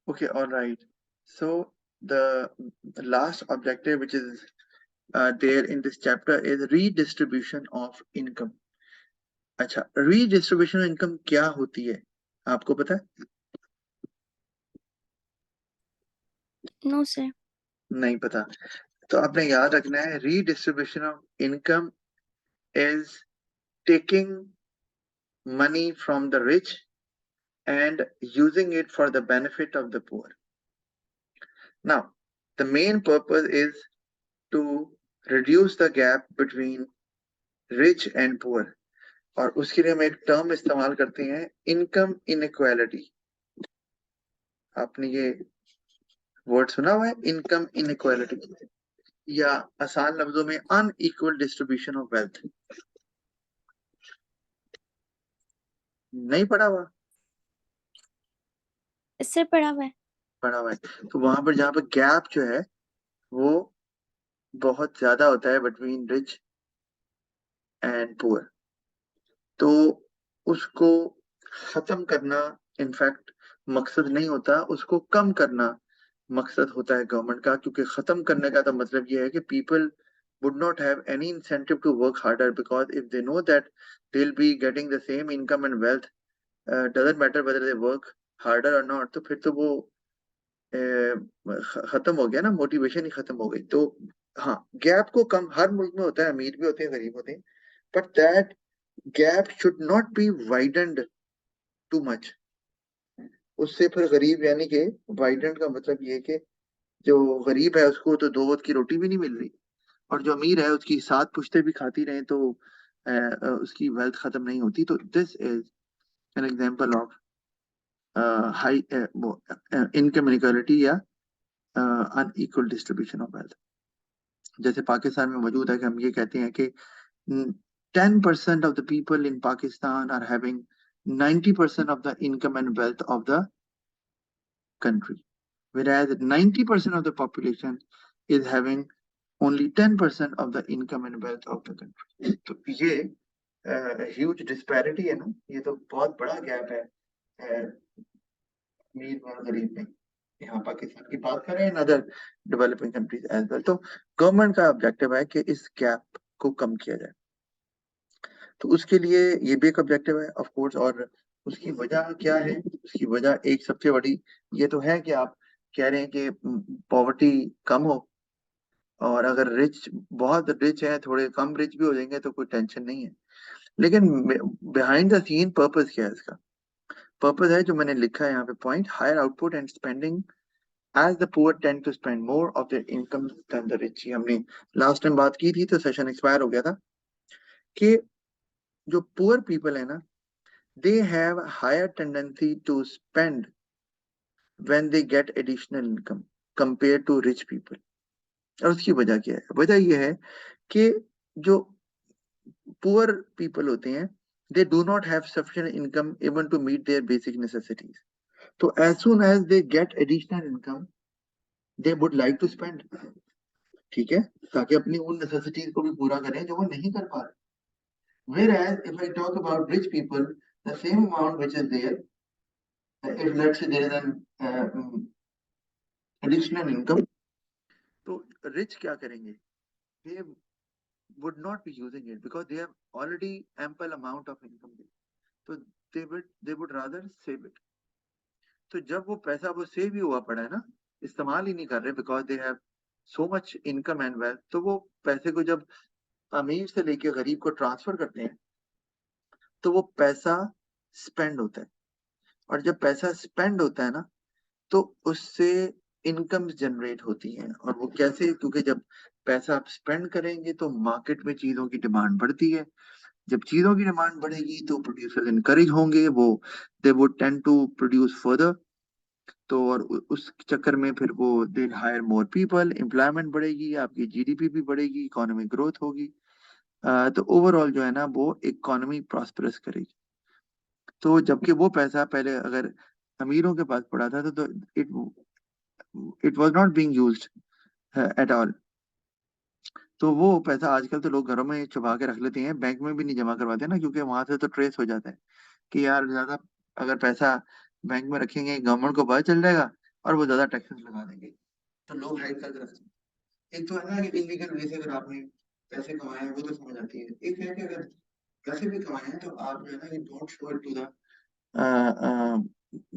Okay, all right. So the last objective which is there in this chapter is redistribution of income. अच्छा, redistribution of income क्या होती है, आपको पता है? No sir. नहीं पता। तो आपने याद रखना है, redistribution of income is taking money from the rich and using it for the benefit of the poor. Now, the main purpose is to reduce the gap between rich and poor. और उसके लिए हम एक term इस्तेमाल करते हैं, income inequality. आपने ये वर्ड सुना हुआ है, इनकम इनइक्वालिटी, या आसान लफ्जों में अनइक्वल डिस्ट्रीब्यूशन ऑफ वेल्थ। नहीं पढ़ा हुआ? सर पढ़ा हुआ है। पढ़ा हुआ है। तो वहां पर जहां पर गैप जो है वो बहुत ज्यादा होता है बिटवीन रिच एंड पुअर, तो उसको खत्म करना इनफैक्ट मकसद नहीं होता, उसको कम करना मकसद होता है गवर्नमेंट का। क्योंकि खत्म करने का तो मतलब ये है कि people would not have any incentive to work harder, because if they know that they'll be getting the same income and wealth, doesn't matter whether they work harder or not, तो फिर तो वो खत्म हो गया ना, मोटिवेशन ही खत्म हो गई। तो हाँ, गैप को कम हर मुल्क में होता है, अमीर भी होते हैं गरीब होते हैं, but that gap should not be widened too much. उससे फिर गरीब, यानी कि वाइडेंड का मतलब ये है कि जो गरीब है उसको तो दो वक्त की रोटी भी नहीं मिल रही, और जो अमीर है उसकी सात पुश्ते भी खाती रहे तो उसकी वेल्थ खत्म नहीं होती। तो this is an example of high income inequality या अनइक्वल डिस्ट्रीब्यूशन ऑफ वेल्थ। जैसे पाकिस्तान में मौजूद है कि हम ये कहते हैं कि 10% of the people in Pakistan are having 90% of the income and wealth of the country, whereas 90% of the population is having only 10% of the income and wealth of the country. तो ये ह्यूज डिस्पैरिटी है ना, ये तो बहुत बड़ा gap है अमीर और गरीब में। यहाँ पाकिस्तान की बात करें, in other developing countries as well. तो गवर्नमेंट का ऑब्जेक्टिव है कि इस गैप को कम किया जाए। तो उसके लिए ये भी एक ऑब्जेक्टिव है ऑफ कोर्स। और उसकी वजह क्या है? उसकी वजह एक सबसे बड़ी ये तो है कि आप कह रहे हैं कि पॉवर्टी कम हो, और अगर रिच बहुत रिच है, थोड़े कम रिच भी हो जाएंगे तो कोई टेंशन नहीं है। लेकिन बिहाइंड द सीन पर्पस क्या है इसका? पर्पस है जो मैंने लिखा है यहाँ पे point, higher output and spending as the poor tend to spend more of their income than the rich. हमने लास्ट टाइम बात की थी तो सेशन एक्सपायर हो गया था कि जो पुअर पीपल है ना, they have higher tendency to spend when they get additional income compared to rich people। और उसकी वजह क्या है? वजह यह है कि जो पुअर पीपल होते हैं, they do not have sufficient income even to meet their basic necessities। तो as soon as they get additional income they would like to spend, ठीक है, ताकि अपनी उन नेसेसिटीज को भी पूरा करें जो वो नहीं कर पा रहे। whereas if I talk about rich people, the same amount which is there, if let's say there is an additional income, तो रिच क्या करेंगे? they would not be using it because they have already ample amount of income there, तो they would rather save it। तो जब वो पैसा वो save ही हुआ पड़ा है ना, इस्तेमाल ही नहीं कर रहे because they have so much income and wealth, तो वो पैसे को जब अमीर से लेके गरीब को ट्रांसफर करते हैं तो वो पैसा स्पेंड होता है। और जब पैसा स्पेंड होता है ना, तो उससे इनकम जनरेट होती हैं। और वो कैसे? क्योंकि जब पैसा आप स्पेंड करेंगे तो मार्केट में चीजों की डिमांड बढ़ती है। जब चीजों की डिमांड बढ़ेगी तो प्रोड्यूसर इनकरेज होंगे, वो they would tend to produce further. तो और उस चक्कर में फिर वो they hire more people, employment बढ़ेगी, आपकी जीडीपी भी बढ़ेगी, इकोनॉमिक ग्रोथ होगी। तो ओवरऑल जो है ना वो इकोनॉमी प्रॉस्परस करेगी। तो जबकि वो पैसा पहले अगर अमीरों के पास पड़ा था तो it it was not being used at all. तो वो पैसा आजकल तो लोग घरों में छुपा के रख लेते हैं, बैंक में भी नहीं जमा करवाते ना, क्योंकि वहां से तो ट्रेस हो जाता है कि यार ज्यादा अगर पैसा बैंक में रखेंगे गवर्नमेंट को पता चल जाएगा और वो ज्यादा टैक्सेस लगा देंगे, तो लोग हाइड करके रखते हैं। एक तो है ना कि इलीगल वे से अगर आपने पैसे कमाए हैं वो तो समझ आती है, एक है कि अगर पैसे भी कमाए हैं तो आप जो है ना कि don't show it to the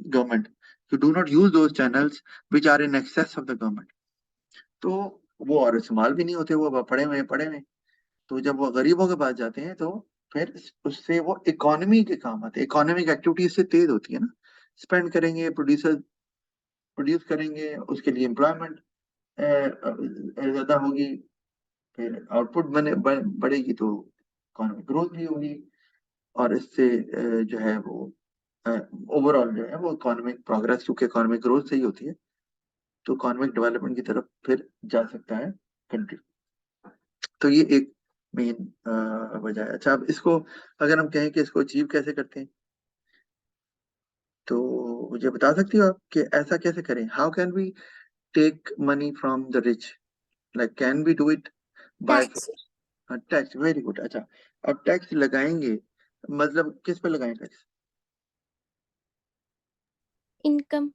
government, you do not use those channels which are in excess of the government. तो वो और इस्तेमाल भी नहीं होते, वो पड़े हुए। तो जब वो गरीबों के पास जाते हैं तो फिर उससे वो इकोनॉमी के काम आते हैं, इकोनॉमिक एक्टिविटी इससे तेज होती है ना, स्पेंड करेंगे, प्रोड्यूस करेंगे, उसके लिए एम्प्लॉयमेंट ज्यादा होगी, फिर आउटपुट बढ़ेगी तो इकोनॉमिक ग्रोथ भी होगी, और इससे जो है वो ओवरऑल जो है वो इकोनॉमिक प्रोग्रेस, क्योंकि इकोनॉमिक ग्रोथ सही होती है तो इकोनॉमिक डेवलपमेंट की तरफ फिर जा सकता है कंट्री। तो ये एक मेन वजह है। अच्छा, अब इसको अगर हम कहें कि इसको अचीव कैसे करते हैं, तो मुझे बता सकती हो आप कि ऐसा कैसे करें? How can we take money from the rich, like can we do it by tax, tax? Very good. अच्छा, अब टैक्स लगाएंगे, मतलब किस पे लगाएं टैक्स? इनकम।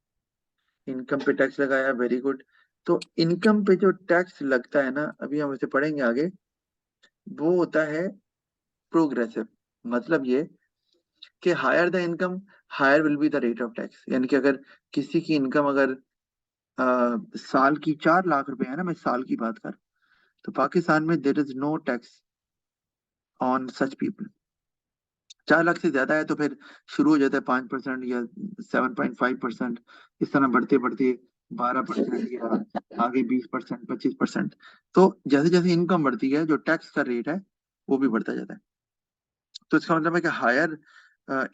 इनकम पे टैक्स लगाया, वेरी गुड। तो इनकम पे जो टैक्स लगता है ना, अभी हम इसे पढ़ेंगे आगे, वो होता है प्रोग्रेसिव। मतलब ये कि higher the income, higher will be the rate of tax. यानी कि अगर किसी की इनकम अगर साल की 4 लाख रुपए है ना, मैं साल की बात कर, तो पाकिस्तान में there is no tax on such people. 4 lakh से ज्यादा है तो फिर शुरू हो जाता है 5% या 7.5%, इस तरह बढ़ते बढ़ते 12% या आगे 20%, 25%। तो जैसे जैसे इनकम बढ़ती है जो टैक्स का रेट है वो भी बढ़ता जाता है। तो इसका मतलब है कि higher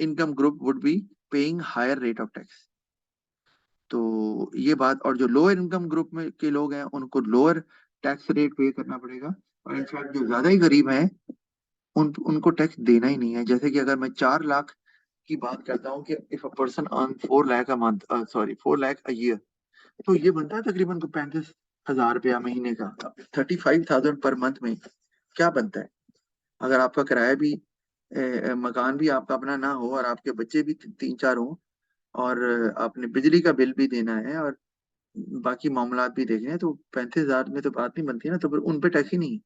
income group would be paying higher rate of tax. तो ये बात, और जो लोअर इनकम ग्रुप में के लोग हैं उनको लोअर टैक्स रेट पे करना पड़ेगा, और इनफैक्ट जो ज्यादा ही गरीब हैं उनको टैक्स देना ही नहीं है। जैसे कि अगर मैं 4 लाख की बात करता हूँ कि if a person earn 4 lakh a month, sorry 4 lakh a year, तो ये बनता है तकरीबन को 35,000 रुपया महीने का, 35,000 पर मंथ में क्या बनता है? अगर आपका किराया भी मकान भी आपका अपना ना हो और आपके बच्चे भी 3-4 हों, और आपने बिजली का बिल भी देना है और बाकी मामलात भी देखने हैं, तो 35,000 में तो बात नहीं बनती ना, तो फिर उन पे टैक्स ही नहीं है।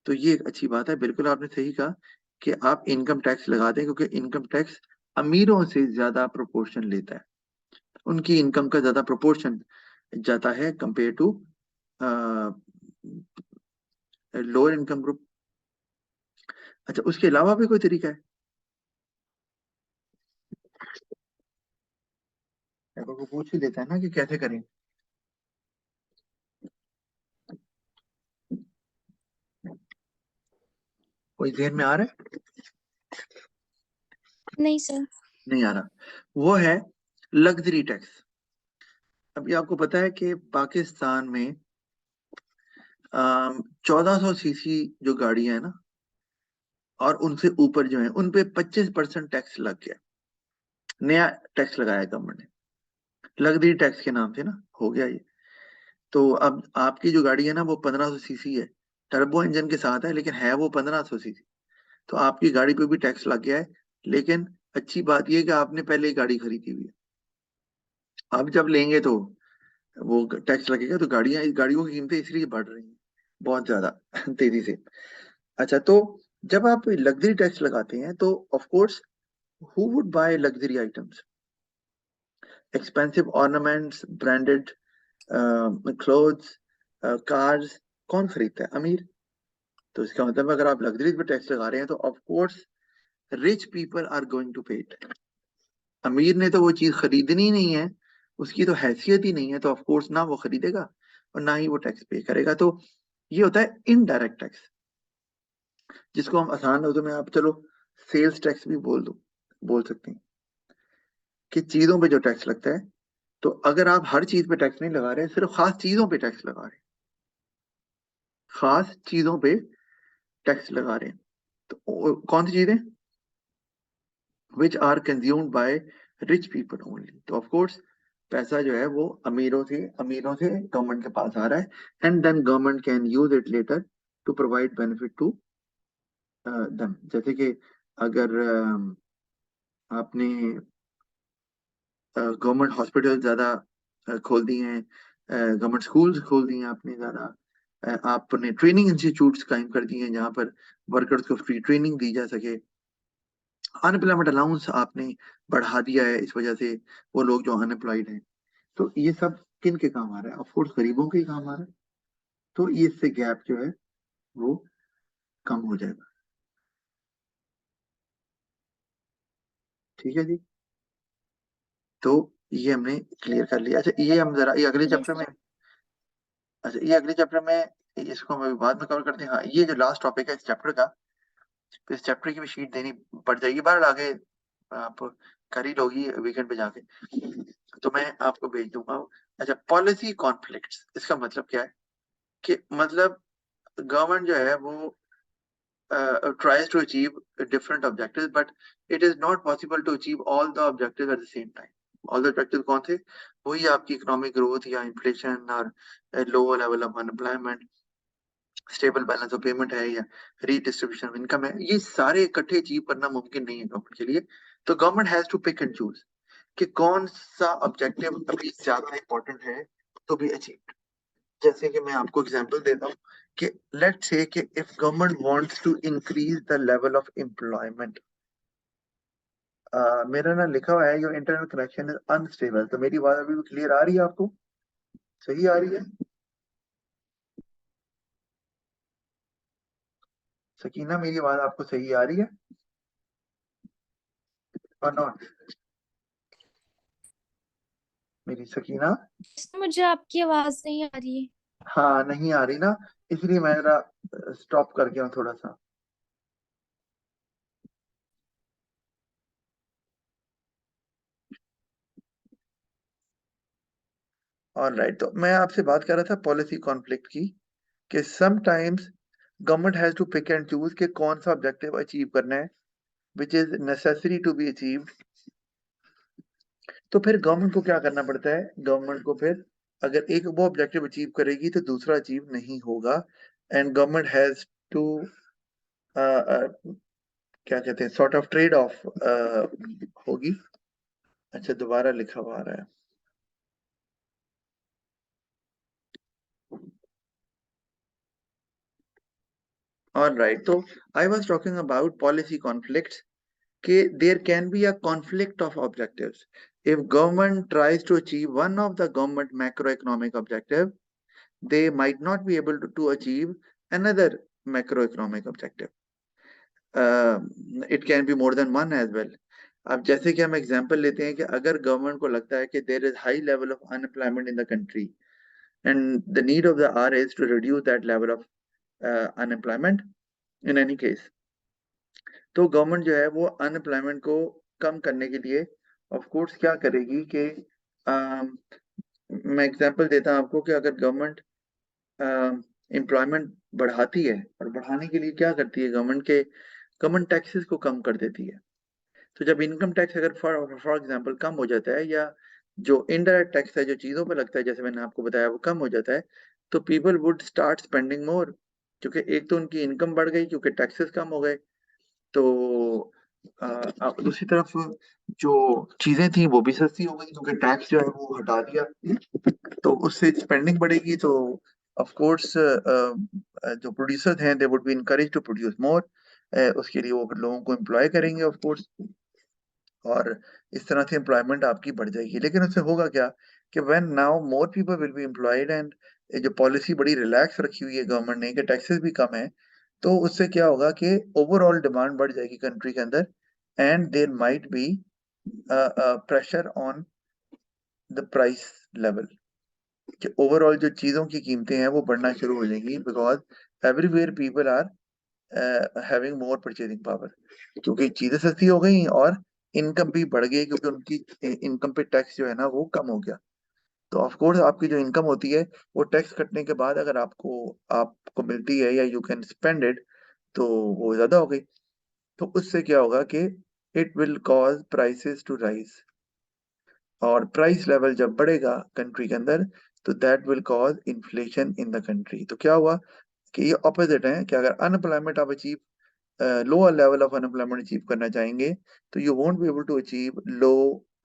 तो ये एक अच्छी बात है, बिल्कुल आपने सही कहा कि आप इनकम टैक्स लगा दें, क्योंकि इनकम टैक्स अमीरों से ज्यादा प्रोपोर्शन लेता है, उनकी इनकम का ज्यादा प्रोपोर्शन जाता है compare to lower income group. अच्छा, उसके अलावा भी कोई तरीका है? अगर को पूछ ही देता है ना कि कैसे करें। कोई जेहन में आ रहा है? नहीं सर। नहीं आ रहा। वो है लग्जरी टैक्स। अभी आपको पता है कि पाकिस्तान में 1400 सीसी जो गाड़ियां हैं ना, और उनसे ऊपर जो है उन पे 25% टैक्स लग गया। नया टैक्स लगाया गवर्नमेंट ने, लग्जरी टैक्स के नाम से ना, हो गया ये। तो अब आपकी जो गाड़ी है ना वो 1500 सीसी है, टर्बो इंजन के साथ है, लेकिन है वो 1500 सीसी। तो आपकी गाड़ी पे भी टैक्स लग गया है। लेकिन अच्छी बात यह है कि आपने पहले ही गाड़ी खरीदी हुई है। अब जब लेंगे तो वो टैक्स लगेगा, तो गाड़ियों की कीमतें इसलिए बढ़ रही हैं बहुत ज्यादा तेजी से। अच्छा, तो जब आप लग्जरी टैक्स लगाते हैं तो of course who would buy luxury items, expensive ornaments, branded clothes, cars? कौन खरीदता है? अमीर। तो इसका मतलब अगर आप लग्जरीज पे टैक्स लगा रहे हैं तो of course rich people are going to pay it. अमीर ने तो वो चीज खरीदनी ही नहीं है, उसकी तो हैसियत ही नहीं है, तो ऑफ कोर्स ना वो खरीदेगा और ना ही वो टैक्स पे करेगा। तो ये होता है इनडायरेक्ट टैक्स, जिसको हम आसान लफ्जों में, आप चलो सेल्स टैक्स भी बोल सकते हैं, कि चीजों पे जो टैक्स लगता है। तो अगर आप हर चीज पे टैक्स नहीं लगा रहे, सिर्फ खास चीजों पे टैक्स लगा रहे हैं, खास चीजों पे टैक्स लगा रहे हैं, तो कौन सी चीजें? Which are consumed by rich people only. तो ऑफ कोर्स पैसा जो है वो अमीरों से गवर्नमेंट के पास आ रहा है, and then government can use it later to provide benefit to them. जैसे कि अगर आपने गवर्नमेंट हॉस्पिटल ज्यादा खोल दिए हैं, गवर्नमेंट स्कूल्स खोल दिए हैं आपने ज़्यादा, आपने ट्रेनिंग इंस्टीट्यूट्स कायम कर दिए हैं जहाँ पर वर्कर्स को फ्री ट्रेनिंग दी जा सके। अनएम्प्लॉयमेंट अलाउंस आपने बढ़ा दिया है, इस वजह से वो लोग जो अनएम्प्लॉयड हैं, तो ये सब किन के काम आ रहा है? ऑफ कोर्स गरीबों के ही काम आ रहा है। तो ये इससे गैप जो है वो कम हो जाएगा। ठीक है जी, तो ये हमने क्लियर कर लिया। अच्छा ये हम जरा ये अगले चैप्टर यस में, अच्छा ये अगले चैप्टर में इसको हम अभी बाद में कवर करते हैं। हाँ ये जो लास्ट टॉपिक है इस चैप्टर का, तो इस चैप्टर की भी शीट देनी पड़ जाएगी, बाहर आगे आप कर ही लोगी वीकेंड पे जाके, तो मैं आपको भेज दूंगा। अच्छा पॉलिसी कॉन्फ्लिक्ट्स, इसका मतलब क्या है कि मतलब गवर्नमेंट जो है वो tries to achieve different objectives, but it is not possible to achieve all the objectives at the same time. All the objectives कौन थे? वही आपकी इकोनॉमिक ग्रोथ या इन्फ्लेशन और low level of unemployment, stable balance of payment है या redistribution of income है, ये सारे इकट्ठे अचीव करना मुमकिन नहीं है गवर्नमेंट के लिए। तो government has to pick and choose कि कौन सा ऑब्जेक्टिव अभी ज्यादा इंपॉर्टेंट है तो भी अचीव। जैसे कि मैं आपको एग्जांपल देता हूँ कि लेट्स से कि if government wants to increase the level of employment, मेरा ना लिखा हुआ है your internet connection is unstable, तो मेरी बात अभी भी क्लियर आ रही है आपको? सही आ रही है? सकीना मेरी बात आपको सही आ रही है और नॉट? मेरी सकीना, मुझे आपकी आवाज नहीं आ रही है। हाँ नहीं आ रही ना, इसलिए मैं जरा स्टॉप कर गया हूँ थोड़ा सा। ऑलराइट, तो मैं आपसे बात कर रहा था पॉलिसी कॉन्फ्लिक्ट की, कि sometimes government has to pick and choose कि कौन सा ऑब्जेक्टिव अचीव करना है which is necessary to be achieved. तो फिर गवर्नमेंट को क्या करना पड़ता है? गवर्नमेंट को फिर अगर एक वो ऑब्जेक्टिव अचीव करेगी तो दूसरा अचीव नहीं होगा, एंड गवर्नमेंट हैज टू क्या कहते हैं सॉर्ट ऑफ ट्रेड ऑफ होगी। अच्छा दोबारा लिखा हुआ आ रहा है। ऑलराइट, तो I was talking about policy conflicts, कि there can be a conflict of objectives. If government tries to achieve one of the government macroeconomic objective, they might not be able to achieve another macroeconomic objective. It can be more than one as well. अब जैसे कि हम example लेते हैं कि अगर government को लगता है कि there is high level of unemployment in the country and the need of the hour is to reduce that level of unemployment in any case, तो गवर्नमेंट जो है वो अनएम्प्लॉयमेंट को कम करने के लिए ऑफ कोर्स क्या करेगी कि मैं एग्जांपल देता हूं आपको कि अगर गवर्नमेंट एम्प्लॉयमेंट बढ़ाती है, और बढ़ाने के लिए क्या करती है गवर्नमेंट के, गवर्नमेंट टैक्सेस को कम कर देती है। तो जब इनकम टैक्स अगर फॉर एग्जांपल कम हो जाता है, या जो इनडायरेक्ट टैक्स है जो चीजों पर लगता है जैसे मैंने आपको बताया वो कम हो जाता है, तो people would start spending more, क्योंकि एक तो उनकी इनकम बढ़ गई क्योंकि टैक्सेस कम हो गए। तो दूसरी तरफ जो चीजें थी वो भी सस्ती हो गई क्योंकि टैक्स जो है वो हटा दिया, तो उससे स्पेंडिंग बढ़ेगी। तो ऑफ कोर्स जो प्रोड्यूसर्स हैं they would be encourage to produce more, उसके लिए वो फिर लोगों को एम्प्लॉय करेंगे ऑफ कोर्स, और इस तरह से एम्प्लॉयमेंट आपकी बढ़ जाएगी। लेकिन उससे होगा क्या कि when now more people will be employed, and जो पॉलिसी बड़ी रिलैक्स रखी हुई है गवर्नमेंट ने कि टैक्सेस भी कम है, तो उससे क्या होगा कि ओवरऑल डिमांड बढ़ जाएगी कंट्री के अंदर, and there might be pressure on the price level, कि ओवरऑल जो चीजों की कीमतें हैं वो बढ़ना शुरू हो जाएंगी, because everywhere people are having more purchasing power, क्योंकि चीजें सस्ती हो गई और इनकम भी बढ़ गई क्योंकि उनकी इनकम पे टैक्स जो है ना वो कम हो गया। तो ऑफ कोर्स आपकी जो इनकम होती है वो टैक्स कटने के बाद अगर आपको आपको मिलती है या यू कैन स्पेंड इट, तो वो ज्यादा हो गई। तो उससे क्या होगा कि it will cause prices to rise, और प्राइस लेवल जब बढ़ेगा कंट्री के अंदर तो that will cause inflation in the country. तो क्या हुआ कि ये ऑपोजिट है कि अगर अनएम्प्लॉयमेंट आप achieve lower level of unemployment achieve करना चाहेंगे तो you won't be able to achieve low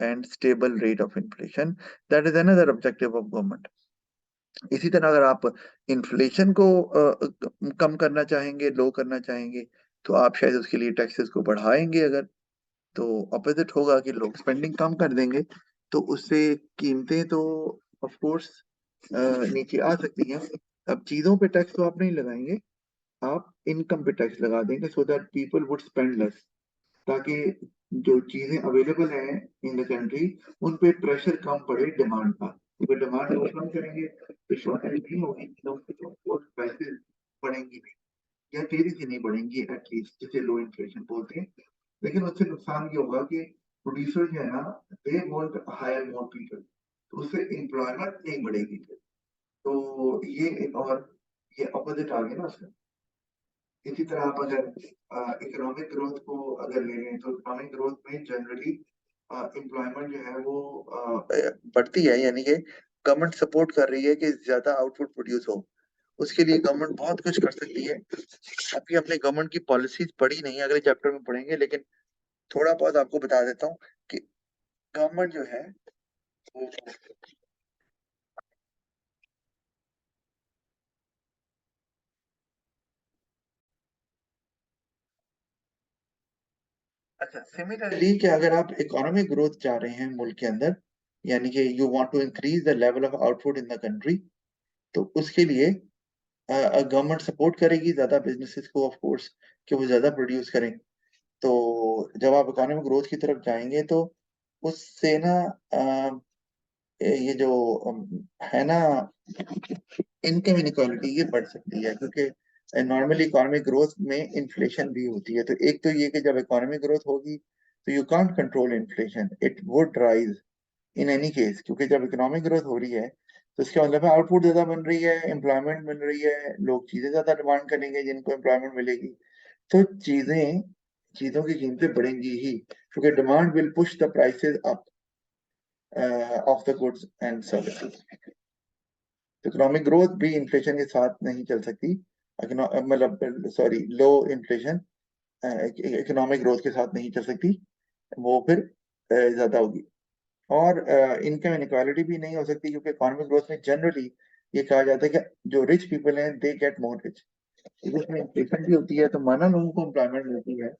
and stable rate of inflation. That is another objective of government. इसी तरह अगर आप इन्फ्लेशन को कम करना चाहेंगे, लो करना चाहेंगे, तो आप शायद उसके लिए टैक्सेस को बढ़ाएंगे। अगर तो अपोजिट होगा कि लोग स्पेंडिंग कम कर देंगे, तो उससे कीमतें तो ऑफ कोर्स नीचे आ सकती हैं। अब चीजों पे टैक्स तो आप नहीं लगाएंगे, आप इनकम पे टैक्स लगा देंगे so that people would spend less, ताकि जो चीजें अवेलेबल हैं इन द कंट्री उन पे प्रेशर कम पड़े डिमांड का। अगर डिमांड को कम करेंगे तो शॉर्टेज नहीं होगी, तो प्राइसेस बढ़ेंगी नहीं, या तेजी से नहीं बढ़ेंगी एटलीस्ट, जिसे लो इन्फ्लेशन बोलते हैं। लेकिन उससे नुकसान ये होगा कि प्रोड्यूसर जो है ना, they want higher more people, तो उससे एम्प्लॉयमेंट नहीं बढ़ेगी। तो ये एक और ये अपोजिट आ गया ना उसका। इसी तरह आप अगर इकोनॉमिक ग्रोथ को अगर ले लें, तो इकोनॉमिक ग्रोथ में जनरली एम्प्लॉयमेंट जो है वो बढ़ती है, यानी कि गवर्नमेंट सपोर्ट कर रही है कि ज्यादा आउटपुट प्रोड्यूस हो। उसके लिए गवर्नमेंट बहुत कुछ कर सकती है। अभी हमने गवर्नमेंट की पॉलिसीज पढ़ी नहीं, अगले चैप्टर में पढ़ेंगे, लेकिन थोड़ा बहुत आपको बता देता हूँ कि गवर्नमेंट जो है वो, अच्छा सिमिलरली कि अगर आप इकोनॉमिक ग्रोथ चाह रहे हैं मुल्क के अंदर, यानी कि you want to increase the level of output in the country, तो उसके लिए गवर्नमेंट सपोर्ट करेगी ज्यादा बिजनेसेस को, ऑफ कोर्स, कि वो ज्यादा प्रोड्यूस करें। तो जब आप इकोनॉमिक ग्रोथ की तरफ जाएंगे तो उससे ना ये जो है ना इनकम इनक्वालिटी, ये बढ़ सकती है, क्योंकि नॉर्मली इकोनॉमिक ग्रोथ में इन्फ्लेशन भी होती है। तो एक तो ये कि जब इकोनॉमिक ग्रोथ होगी तो you can't control inflation, it would rise in any case, क्योंकि जब इकोनॉमिक ग्रोथ हो रही है तो इसका मतलब है आउटपुट ज्यादा बन रही है, एम्प्लॉयमेंट बन रही है, लोग चीजें ज्यादा डिमांड करेंगे जिनको एम्प्लॉयमेंट मिलेगी, तो चीजों की कीमतें बढ़ेंगी ही, क्योंकि demand will push the prices up of the goods and services. Economic growth भी इन्फ्लेशन के साथ नहीं चल सकती, मतलब सॉरी, लो इन्फ्लेशन इकोनॉमिक ग्रोथ के साथ नहीं चल सकती, वो फिर ज्यादा होगी। और इनकम इनक्वालिटी भी नहीं हो सकती, क्योंकि इकोनॉमिक ग्रोथ में जनरली ये कहा जाता है कि जो रिच पीपल हैं दे गेट मोर रिच। इसमें इन्फ्लेशन भी होती है तो माना लोगों को एम्प्लॉयमेंट मिलती है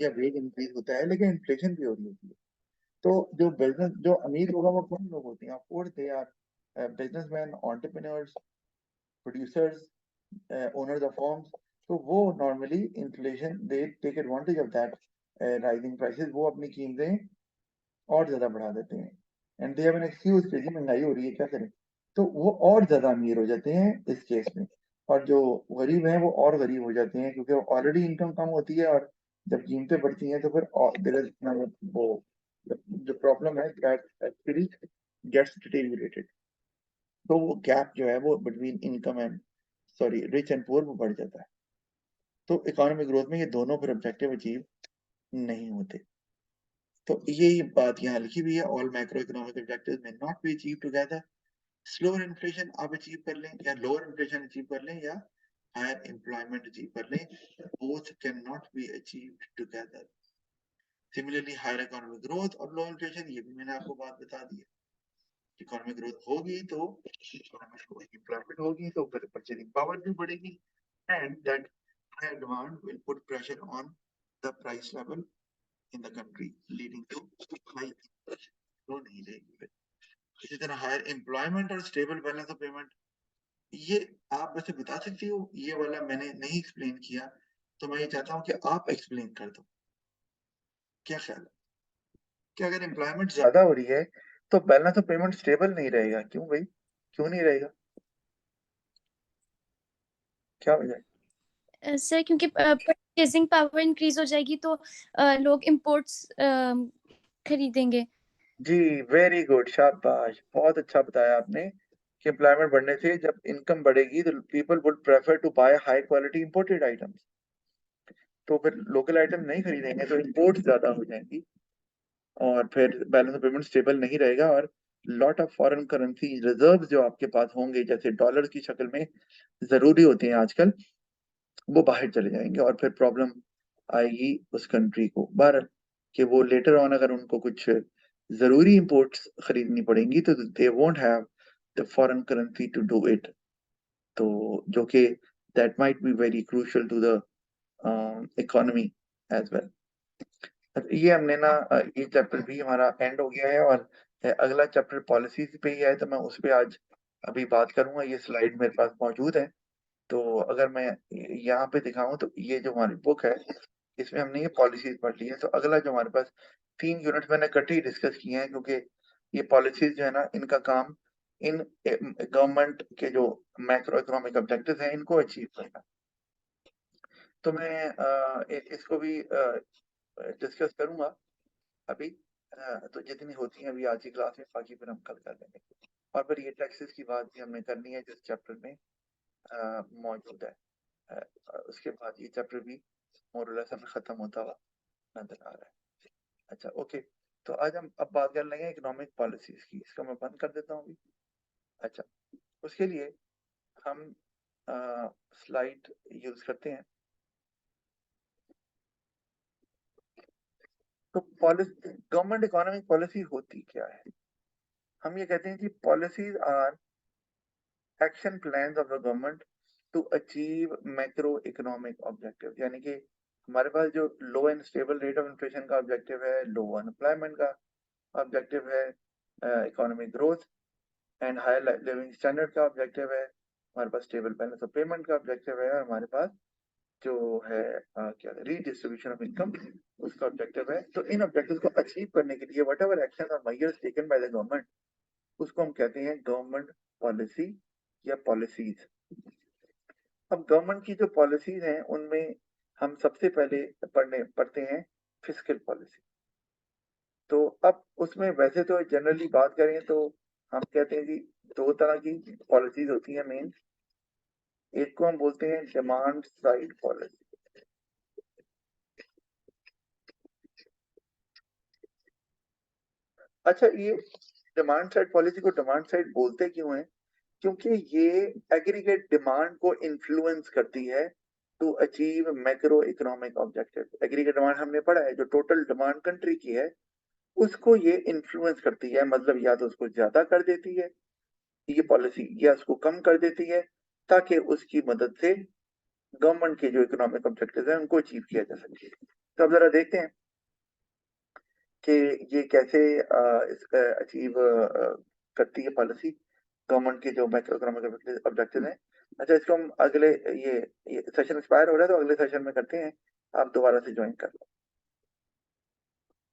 या वेज इंक्रीज होता है, लेकिन इन्फ्लेशन भी हो रही होती है। तो जो अमीर होगा वो कौन लोग होते हैं, of course they are businessman, entrepreneurs, producers, owners of firms. तो वो normally inflation they take advantage of that rising prices, वो अपनी कीमतें और ज्यादा बढ़ा देते हैं, and they have an excuse कि जी महंगाई हो रही है क्या करें। तो वो और ज्यादा अमीर हो जाते हैं इस केस में, और जो गरीब हैं वो और गरीब हो जाते हैं, क्योंकि ऑलरेडी इनकम कम होती है, और जब कीमतें बढ़ती हैं तो फिर there is, वो जो प्रॉब्लम है दैट एक्चुअली गेट्स डिटेरियोरेटेड। तो वो गैप जो है वो between income and sorry rich and poor वो बढ़ जाता है। तो इकोनॉमिक ग्रोथ में ये दोनों फिर ऑब्जेक्टिव अचीव नहीं होते। तो ये बात यहाँ लिखी हुई है, ऑल मैक्रो इकोनॉमिक ऑब्जेक्टिव्स में not be achieve together. Slower inflation आप अचीव कर लें, या लोअर इन्फ्लेशन अचीव कर लें, या हायर एम्प्लॉयमेंट अचीव कर लें, both can not be achieved together. Similarly higher economic growth और लो इन्फ्लेशन, ये भी मैंने आपको बात बता दी है। इकोनॉमिक ग्रोथ होगी तो एम्प्लॉयमेंट होगी, तो फिर परचेजिंग पावर भी बढ़ेगी, and that higher demand will put pressure on the price level in the country, leading to high inflation. तो नहीं रहेगी फिर। इसी तरह हायर एम्प्लॉयमेंट और स्टेबल बैलेंस ऑफ पेमेंट, ये आप वैसे बता सकती हो, ये वाला मैंने नहीं एक्सप्लेन किया, तो मैं ये चाहता हूँ कि आप एक्सप्लेन कर दो। क्या ख्याल है कि अगर एम्प्लॉयमेंट ज्यादा हो रही है तो बैलेंस ऑफ पेमेंट स्टेबल नहीं रहेगा? क्यों भाई, क्यों नहीं रहेगा, क्या वजह है? सर क्योंकि परचेजिंग पावर इंक्रीज हो जाएगी तो लोग इम्पोर्ट्स खरीदेंगे। जी, वेरी गुड, शाबाश, बहुत अच्छा बताया आपने कि एम्प्लॉयमेंट बढ़ने से जब इनकम बढ़ेगी तो people would prefer to buy high quality imported items, तो फिर लोकल आइटम नहीं खरीदेंगे तो इंपोर्ट ज्यादा हो जाएंगी, और फिर बैलेंस ऑफ पेमेंट स्टेबल नहीं रहेगा, और lot of foreign currency reserves जो आपके पास होंगे, जैसे डॉलर की शक्ल में जरूरी होते हैं आजकल, वो बाहर चले जाएंगे, और फिर प्रॉब्लम आएगी उस कंट्री को। बहरहाल कि वो लेटर ऑन अगर उनको कुछ जरूरी इंपोर्ट्स खरीदनी पड़ेंगी तो they won't have the foreign currency to do it. तो जो कि that might be very crucial to the economy as well. ये हमने ना ये चैप्टर भी हमारा एंड हो गया है, और अगला चैप्टर पॉलिसीज पे ही है, तो मैं उस पे आज अभी बात करूंगा। ये स्लाइड मेरे पास मौजूद है, तो अगर मैं यहाँ पे दिखाऊं तो ये जो हमारी बुक है इसमें हमने ये पॉलिसीज पढ़ ली है। तो अगला जो हमारे पास 3 यूनिट मैंने इकट्ठे ही डिस्कस किए हैं, क्योंकि ये पॉलिसीज जो है ना, इनका काम इन गवर्नमेंट के जो मैक्रो इकोनॉमिक ऑब्जेक्टिव्स हैं इनको अचीव करना। तो मैं इसको भी डिस्कस करूंगा अभी। तो जितनी होती हैं अभी आज की क्लास में, बाकी फिर हम कल कर लेंगे। और फिर ये टैक्सेस की बात भी हमने करनी है जिस चैप्टर में मौजूद है। उसके बाद ये चैप्टर भी मोरलेस हमें खत्म होता हुआ नजर आ रहा है। अच्छा, ओके। तो आज हम अब बात कर लेंगे इकोनॉमिक पॉलिसीज की। इसको मैं बंद कर देता हूँ अभी। अच्छा, उसके लिए हम स्लाइड यूज करते हैं। तो पॉलिसी, गवर्नमेंट इकोनॉमिक पॉलिसी होती क्या है? हम ये कहते हैं कि policies are action plans of the government to achieve macro economic objective. यानी कि हमारे पास जो low and stable rate of inflation का ऑब्जेक्टिव है, लो अनएम्प्लॉयमेंट का ऑब्जेक्टिव है, economic growth and higher living standard का ऑब्जेक्टिव है, हमारे पास स्टेबल बैलेंस ऑफ पेमेंट का ऑब्जेक्टिव है, और हमारे पास जो है क्या रीडिस्ट्रीब्यूशन ऑफ इनकम उसका ऑब्जेक्टिव है। तो इन ऑब्जेक्टिव को अचीव करने के लिए वट एवर एक्शन और measures taken by the government, उसको हम कहते हैं गवर्नमेंट पॉलिसी या पॉलिसीज। अब गवर्नमेंट की जो पॉलिसीज हैं उनमें हम सबसे पहले पढ़ते हैं फिस्कल पॉलिसी। तो अब उसमें वैसे तो जनरली बात करें तो हम कहते हैं कि दो तरह की पॉलिसीज होती हैं मेन। एक को हम बोलते हैं डिमांड साइड पॉलिसी। अच्छा, ये डिमांड साइड पॉलिसी को डिमांड साइड बोलते क्यों है? क्योंकि ये एग्रीगेट डिमांड को इन्फ्लुएंस करती है to achieve macro economic objective. Aggregate demand हमने पढ़ा है, जो टोटल डिमांड कंट्री की है उसको ये इन्फ्लुएंस करती है। मतलब या तो उसको ज्यादा कर देती है ये पॉलिसी, या उसको कम कर देती है, ताकि उसकी मदद से गवर्नमेंट के जो इकोनॉमिक ऑब्जेक्टिव है उनको अचीव किया जा सके। तो अब जरा देखते हैं कि ये कैसे इसका अचीव करती है पॉलिसी, गवर्नमेंट के जो मैक्रो इकोनॉमिक ऑब्जेक्टिव हैं। अच्छा, इसको हम अगले ये सेशन एक्सपायर हो रहा है तो अगले सेशन में करते हैं। आप दोबारा से ज्वाइन कर लो।